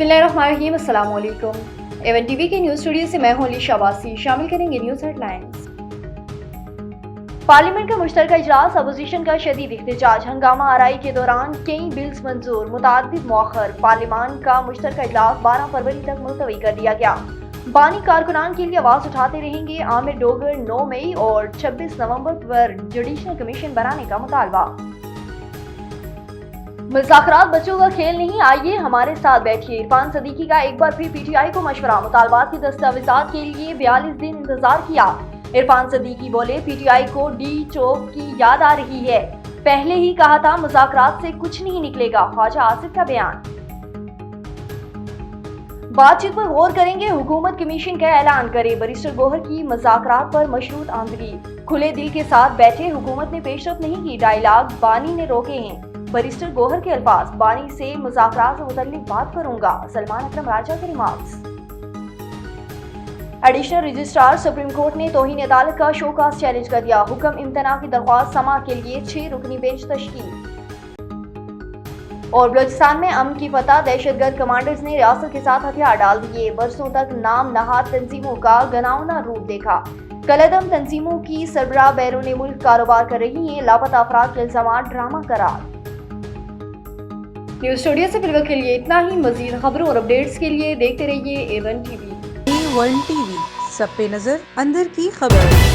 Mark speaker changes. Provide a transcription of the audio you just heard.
Speaker 1: बिस्मिल्लाहिर्रहमानिर्रहीम, अस्सलाम वालेकुम। एवन टीवी के न्यूज़ स्टूडियो से मैं हूं अली शाबासी। शामिल करेंगे न्यूज़ हेडलाइंस। पार्लियामेंट का मुश्तरका इजलास, अपोजिशन का शदीद एहतजाज, हंगामा आराई के दौरान कई बिल्स मंजूर, मुतादिद मौखर। पार्लियामेंट का मुश्तरका इजलास 12 फरवरी तक मुलतवी कर दिया गया। बानी कारकुनान के लिए आवाज उठाते रहेंगे। आमिर डोगर 9 मई और 26 नवंबर पर जुडिशल कमीशन बनाने का मुतालबा। मुज़ाकरात बच्चों का खेल नहीं, आइए हमारे साथ बैठिए। इरफान सदीकी का एक बार फिर पीटीआई को मशवरा, मुतालबात की दस्तावेजात के लिए 42 दिन इंतजार किया। इरफान सदीकी बोले, पीटीआई को डी चौक की याद आ रही है, पहले ही कहा था मुज़ाकरात से कुछ नहीं निकलेगा। ख्वाजा आसिफ का बयान। बातचीत पर गौर करेंगे, हुकूमत कमीशन का ऐलान करे। बैरिस्टर गोहर की मुज़ाकरात पर मशरूत आमदनी, खुले दिल के साथ बैठे, हुकूमत ने पेशरफ नहीं की, डायलॉग बानी ने रोके हैं। बैरिस्टर गोहर के अल्फाज, बानी से मुज़ाकरात से मुतल्लिक बात करूंगा। सलमान अकरम राजा के remarks. Additional registrar supreme court ने तौहीन अदालत का शोकास चैलेंज कर दिया। हुक्म इम्तना की दरख्वास्त समा के लिए 6 रुकनी बेंच तश्कील। और बलूचिस्तान में अमन की फतह, दहशतगर्द कमांडर्स ने रियासत के साथ हथियार डाल दिए। बरसों तक नाम नहाद तंजीमों का घिनौना रूप देखा। कलअदम तंजीमों की सरबराह बैरून मुल्क कारोबार कर रही हैं। लापता अफराद के इल्जामात ड्रामा करार। न्यूज़ स्टूडियो से फिलहाल के लिए इतना ही। मजीद खबरों और अपडेट्स के लिए देखते रहिए A1 TV।
Speaker 2: A1 TV, सब पे नजर, अंदर की खबर।